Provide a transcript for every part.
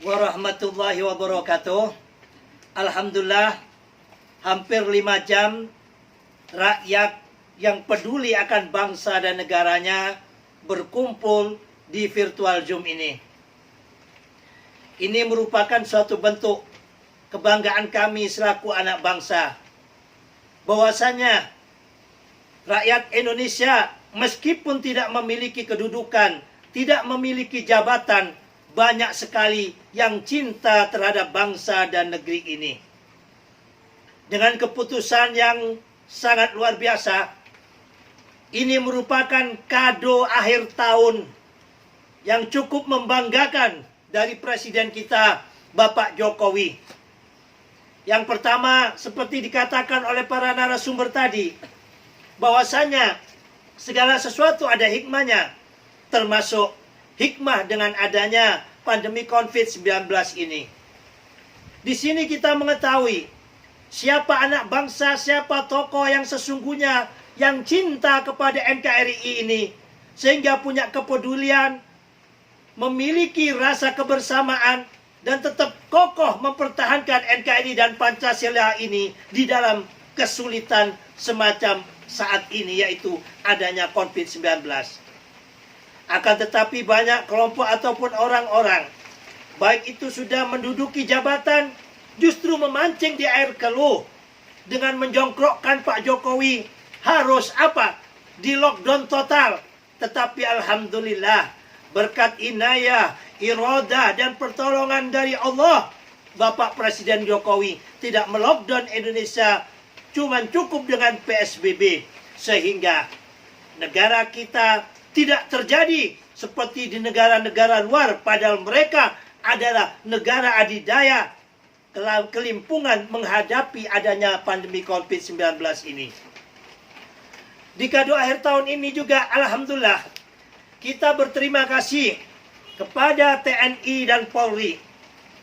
warahmatullahi wabarakatuh. Alhamdulillah, hampir 5 jam rakyat yang peduli akan bangsa dan negaranya berkumpul di virtual Zoom ini. Ini merupakan suatu bentuk kebanggaan kami selaku anak bangsa, bahwasanya rakyat Indonesia meskipun tidak memiliki kedudukan, tidak memiliki jabatan, banyak sekali yang cinta terhadap bangsa dan negeri ini. Dengan keputusan yang sangat luar biasa, ini merupakan kado akhir tahun yang cukup membanggakan dari Presiden kita, Bapak Jokowi. Yang pertama, seperti dikatakan oleh para narasumber tadi, bahwasanya segala sesuatu ada hikmahnya, termasuk hikmah dengan adanya pandemi COVID-19 ini. Di sini kita mengetahui siapa anak bangsa, siapa tokoh yang sesungguhnya yang cinta kepada NKRI ini, sehingga punya kepedulian, memiliki rasa kebersamaan, dan tetap kokoh mempertahankan NKRI dan Pancasila ini di dalam kesulitan semacam saat ini, yaitu adanya COVID-19. Akan tetapi banyak kelompok ataupun orang-orang, baik itu sudah menduduki jabatan, justru memancing di air keluh dengan menjongkrokkan Pak Jokowi harus apa? Di lockdown total. Tetapi alhamdulillah, berkat inayah, iradah, dan pertolongan dari Allah, Bapak Presiden Jokowi tidak melockdown Indonesia, cuman cukup dengan PSBB, sehingga negara kita tidak terjadi seperti di negara-negara luar, padahal mereka adalah negara adidaya, kelimpungan menghadapi adanya pandemi COVID-19 ini. Di kado akhir tahun ini juga alhamdulillah kita berterima kasih kepada TNI dan Polri.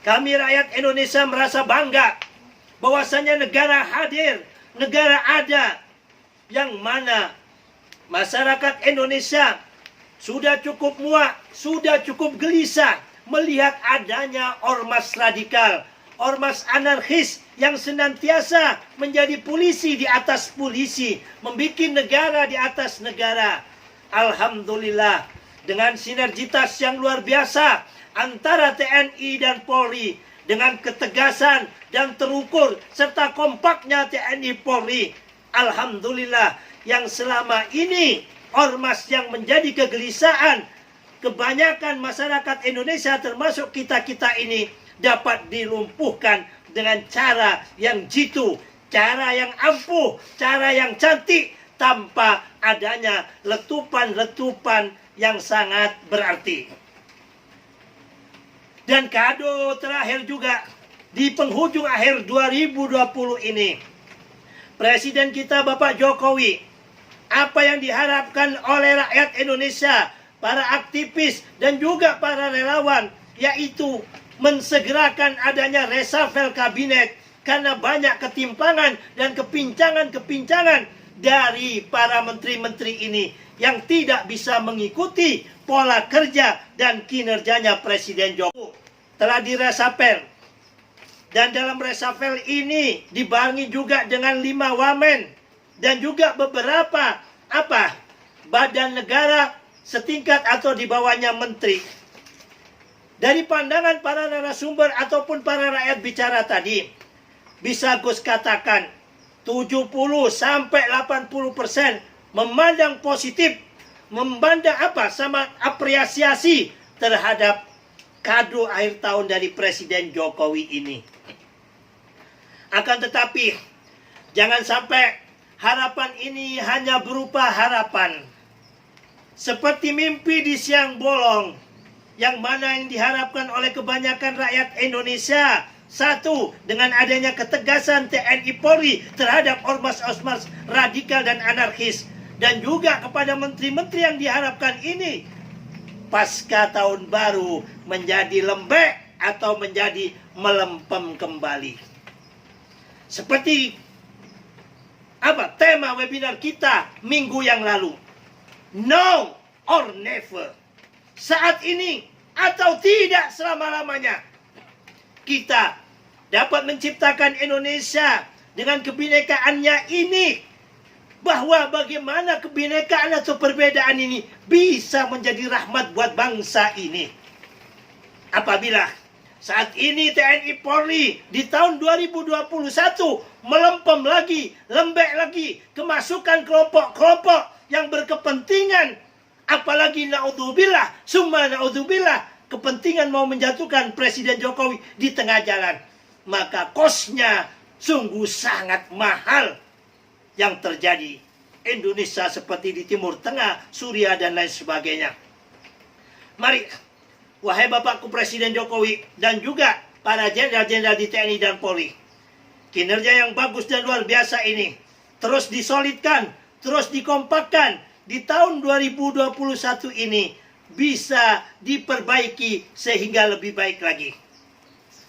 Kami rakyat Indonesia merasa bangga bahwasanya negara hadir, negara ada, yang mana masyarakat Indonesia sudah cukup muak, sudah cukup gelisah melihat adanya ormas radikal, ormas anarkis yang senantiasa menjadi polisi di atas polisi, membuat negara di atas negara. Alhamdulillah, dengan sinergitas yang luar biasa antara TNI dan Polri, dengan ketegasan dan terukur serta kompaknya TNI Polri, alhamdulillah, yang selama ini ormas yang menjadi kegelisahan kebanyakan masyarakat Indonesia termasuk kita-kita ini dapat dilumpuhkan dengan cara yang jitu, cara yang ampuh, cara yang cantik, tanpa adanya letupan-letupan yang sangat berarti. Dan kado terakhir juga di penghujung akhir 2020 ini, Presiden kita Bapak Jokowi, apa yang diharapkan oleh rakyat Indonesia, para aktivis dan juga para relawan, yaitu mensegerakan adanya reshuffle kabinet, karena banyak ketimpangan dan kepincangan-kepincangan dari para menteri-menteri ini yang tidak bisa mengikuti pola kerja dan kinerjanya Presiden Jokowi. Telah direshuffle, dan dalam reshuffle ini dibarengi juga dengan 5 wamen dan juga beberapa badan negara setingkat atau di bawahnya menteri. Dari pandangan para narasumber ataupun para rakyat bicara tadi, bisa Gus katakan 70-80% memandang positif, memandang sama apresiasi terhadap kado akhir tahun dari Presiden Jokowi ini. Akan tetapi jangan sampai harapan ini hanya berupa harapan seperti mimpi di siang bolong, yang mana yang diharapkan oleh kebanyakan rakyat Indonesia, satu, dengan adanya ketegasan TNI Polri terhadap ormas-ormas radikal dan anarkis, dan juga kepada menteri-menteri yang diharapkan ini pasca tahun baru menjadi lembek atau menjadi melempem kembali. Seperti tema webinar kita minggu yang lalu, now or never, saat ini atau tidak selama-lamanya. kita dapat menciptakan Indonesia dengan kebinekaannya ini, bahwa bagaimana kebinekaan atau perbedaan ini bisa menjadi rahmat buat bangsa ini. Apabila saat ini TNI Polri di tahun 2021 melempem lagi, lembek lagi, kemasukan kelompok-kelompok yang berkepentingan, apalagi naudzubillah, summa naudzubillah, kepentingan mau menjatuhkan Presiden Jokowi di tengah jalan, maka kosnya sungguh sangat mahal yang terjadi Indonesia seperti di Timur Tengah, Suriah dan lain sebagainya. Mari, wahai Bapakku Presiden Jokowi dan juga para jenderal-jenderal di TNI dan Polri, kinerja yang bagus dan luar biasa ini terus disolidkan, terus dikompakkan di tahun 2021 ini, bisa diperbaiki sehingga lebih baik lagi.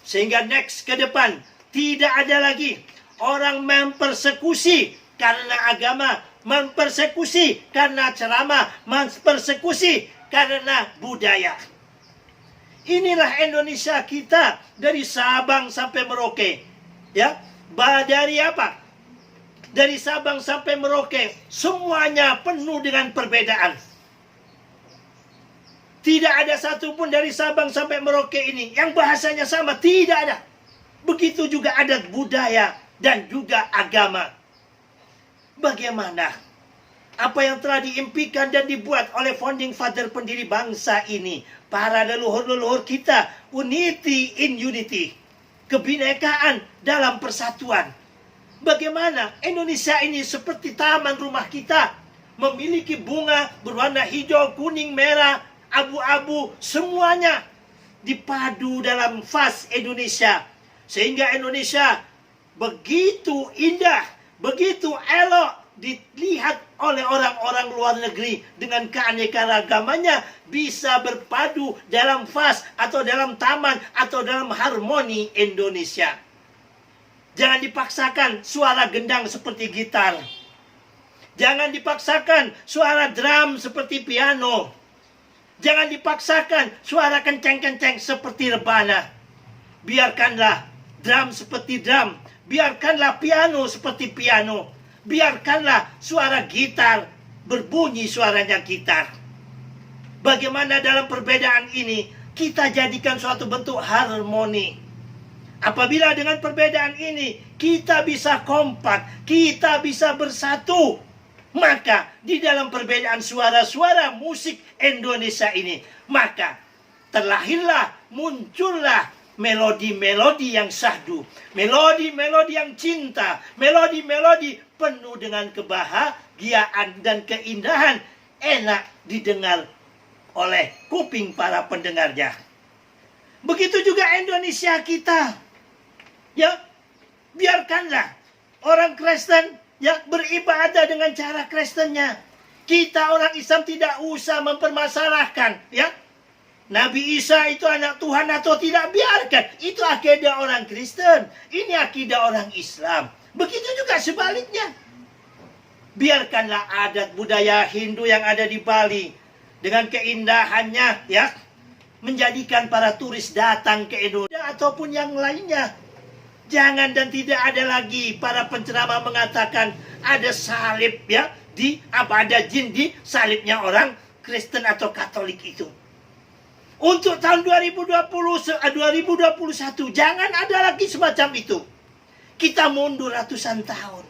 Sehingga next ke depan tidak ada lagi orang mempersekusi karena agama, mempersekusi karena ceramah, mempersekusi karena budaya. Inilah Indonesia kita dari Sabang sampai Merauke. Ya, dari apa? Dari Sabang sampai Merauke semuanya penuh dengan perbedaan. Tidak ada satupun dari Sabang sampai Merauke ini yang bahasanya sama, tidak ada. Begitu juga adat budaya dan juga agama. Bagaimana apa yang telah diimpikan dan dibuat oleh founding father pendiri bangsa ini, para leluhur-leluhur kita, unity in unity, kebinekaan dalam persatuan. Bagaimana Indonesia ini seperti taman rumah kita, memiliki bunga berwarna hijau, kuning, merah, abu-abu, semuanya dipadu dalam vas Indonesia. Sehingga Indonesia begitu indah, begitu elok dilihat oleh orang-orang luar negeri dengan keanekaragamannya, bisa berpadu dalam vas atau dalam taman atau dalam harmoni Indonesia. Jangan dipaksakan suara gendang seperti gitar. Jangan dipaksakan suara drum seperti piano. Jangan dipaksakan suara kenceng-kenceng seperti rebana. Biarkanlah drum seperti drum. Biarkanlah piano seperti piano. Biarkanlah suara gitar berbunyi suaranya gitar. Bagaimana dalam perbedaan ini kita jadikan suatu bentuk harmoni. Apabila dengan perbedaan ini kita bisa kompak, kita bisa bersatu, maka di dalam perbedaan suara-suara musik Indonesia ini, maka terlahirlah, muncullah melodi-melodi yang syahdu, melodi-melodi yang cinta, melodi-melodi penuh dengan kebahagiaan dan keindahan, enak didengar oleh kuping para pendengarnya. Begitu juga Indonesia kita. Ya, biarkanlah orang Kristen ya beribadah dengan cara Kristennya. Kita orang Islam tidak usah mempermasalahkan, ya. Nabi Isa itu anak Tuhan atau tidak, biarkan. Itu akidah orang Kristen. Ini akidah orang Islam. Begitu juga sebaliknya. Biarkanlah adat budaya Hindu yang ada di Bali dengan keindahannya, ya, menjadikan para turis datang ke Indonesia ataupun yang lainnya. Jangan dan tidak ada lagi para penceramah mengatakan ada salib, ya, ada jin di salibnya orang Kristen atau Katolik itu. Untuk tahun 2021 jangan ada lagi semacam itu. Kita mundur ratusan tahun.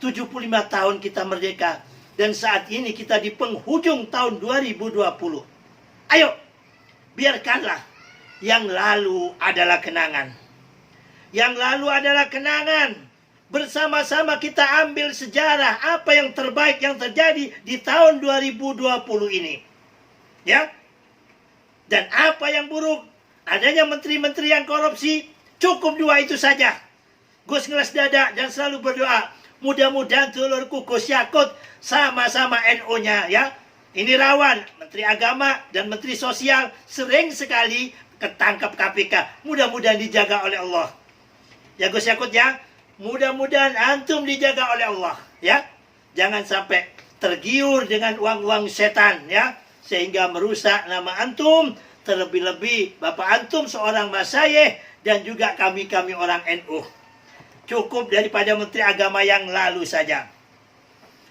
75 tahun kita merdeka dan saat ini kita di penghujung tahun 2020. Ayo, biarkanlah yang lalu adalah kenangan. Yang lalu adalah kenangan. Bersama-sama kita ambil sejarah apa yang terbaik yang terjadi di tahun 2020 ini. Ya. Dan apa yang buruk, adanya menteri-menteri yang korupsi, cukup dua itu saja. Gus ngeles dada dan selalu berdoa, mudah-mudahan telurku Gus Yakut sama-sama NU-nya, ya. Ini rawan, Menteri Agama dan Menteri Sosial sering sekali ketangkap KPK. Mudah-mudahan dijaga oleh Allah. Ya Gus Yakut, ya, mudah-mudahan antum dijaga oleh Allah, ya. Jangan sampai tergiur dengan uang-uang setan, ya, sehingga merusak nama antum. Terlebih-lebih Bapak antum seorang masyayikh dan juga kami orang NU. Cukup daripada Menteri Agama yang lalu saja.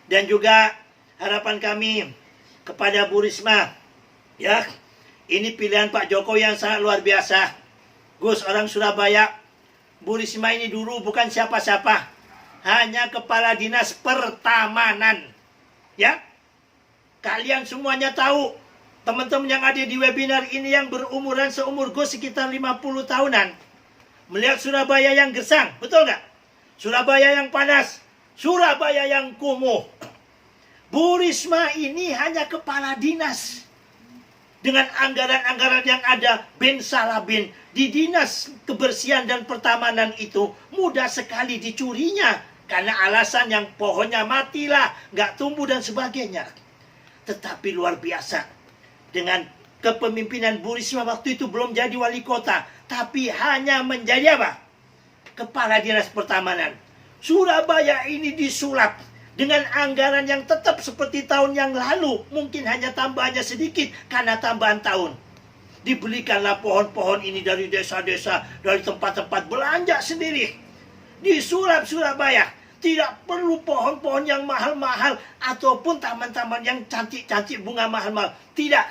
Dan juga harapan kami kepada Bu Risma, ya, ini pilihan Pak Jokowi yang sangat luar biasa. Gus, orang Surabaya, Bu Risma ini dulu bukan siapa-siapa, hanya kepala dinas pertamanan, ya. Kalian semuanya tahu, teman-teman yang ada di webinar ini yang berumuran seumur Gus sekitar 50 tahunan, melihat Surabaya yang gersang, betul nggak? Surabaya yang panas, Surabaya yang kumuh. Bu Risma ini hanya kepala dinas. Dengan anggaran-anggaran yang ada, bin salabin, di dinas kebersihan dan pertamanan itu mudah sekali dicurinya. Karena alasan yang pohonnya matilah, nggak tumbuh dan sebagainya. Tetapi luar biasa. Dengan kepemimpinan Bu Risma waktu itu belum jadi wali kota. Tapi hanya menjadi apa? Kepala dinas pertamanan. Surabaya ini disulap dengan anggaran yang tetap seperti tahun yang lalu. Mungkin hanya tambahannya sedikit karena tambahan tahun. Dibelikanlah pohon-pohon ini dari desa-desa, dari tempat-tempat belanja sendiri. Disulap Surabaya. Tidak perlu pohon-pohon yang mahal-mahal ataupun taman-taman yang cantik-cantik bunga mahal-mahal. Tidak.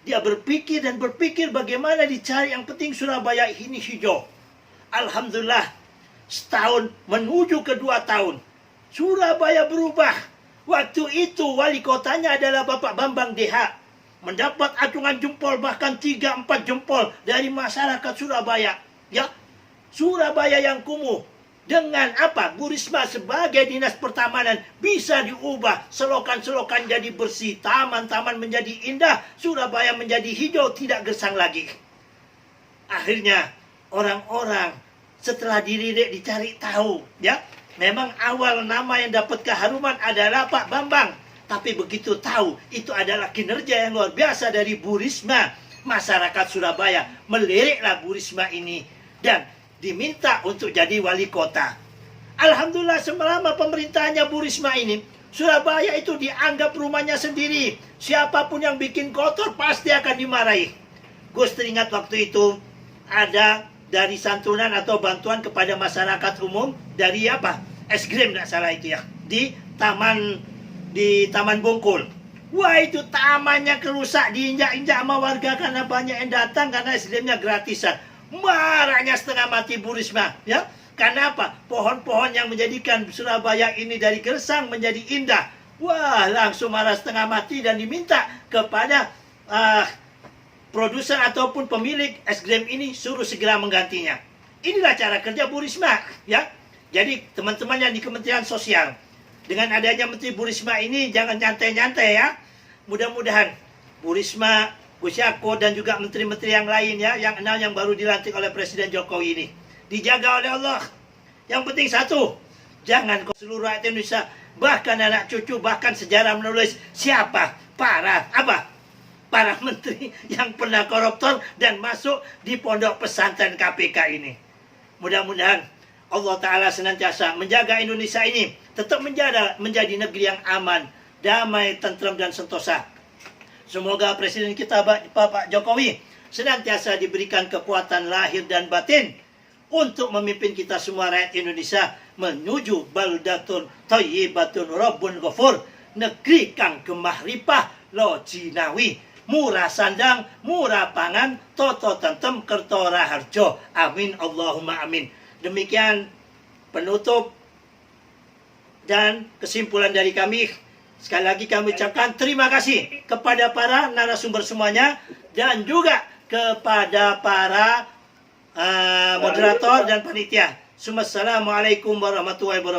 Dia berpikir dan berpikir bagaimana dicari, yang penting Surabaya ini hijau. Alhamdulillah, setahun menuju ke 2 tahun. Surabaya berubah. Waktu itu wali kotanya adalah Bapak Bambang DH. Mendapat acungan jempol, bahkan 3-4 jempol dari masyarakat Surabaya. Ya, Surabaya yang kumuh. Dengan apa? Bu Risma sebagai dinas pertamanan bisa diubah. Selokan-selokan jadi bersih. Taman-taman menjadi indah. Surabaya menjadi hijau, tidak gersang lagi. Akhirnya orang-orang setelah dilirik dicari tahu, ya. Memang awal nama yang dapat keharuman adalah Pak Bambang. Tapi begitu tahu, itu adalah kinerja yang luar biasa dari Bu Risma. Masyarakat Surabaya meliriklah Bu Risma ini. Dan diminta untuk jadi wali kota. Alhamdulillah, selama pemerintahannya Bu Risma ini, Surabaya itu dianggap rumahnya sendiri. Siapapun yang bikin kotor pasti akan dimarahi. Gus teringat waktu itu ada dari santunan atau bantuan kepada masyarakat umum dari apa? Es krim, tidak salah itu ya. Di Taman Bungkul. Wah, itu tamannya kerusak, diinjak-injak sama warga karena banyak yang datang karena es krimnya gratisan. Marahnya setengah mati Bu Risma, ya. Karena apa? Pohon-pohon yang menjadikan Surabaya ini dari gersang menjadi indah. Wah, langsung marah setengah mati dan diminta kepada produsen ataupun pemilik es krim ini suruh segera menggantinya. Inilah cara kerja Bu Risma, ya. Jadi teman-teman yang di Kementerian Sosial, dengan adanya Menteri Bu Risma ini jangan nyantai-nyantai ya. Mudah-mudahan Bu Risma, Gus Yako dan juga menteri-menteri yang lain ya, yang 6 yang baru dilantik oleh Presiden Jokowi ini dijaga oleh Allah. Yang penting satu, jangan seluruh rakyat Indonesia, bahkan anak cucu, bahkan sejarah menulis siapa para menteri yang pernah koruptor dan masuk di pondok pesantren KPK ini. Mudah-mudahan Allah Ta'ala senantiasa menjaga Indonesia ini tetap menjadi negeri yang aman, damai, tentram, dan sentosa. Semoga Presiden kita Bapak Jokowi senantiasa diberikan kekuatan lahir dan batin untuk memimpin kita semua rakyat Indonesia menuju baldatun thayyibatun rabbun ghafur, negeri kang gemah ripah lo jinawi, murah sandang, murah pangan, toto tentem kerto raharjo. Amin Allahumma amin. Demikian penutup dan kesimpulan dari kami. Sekali lagi kami ucapkan terima kasih kepada para narasumber semuanya dan juga kepada para moderator dan panitia. Assalamualaikum warahmatullahi wabarakatuh.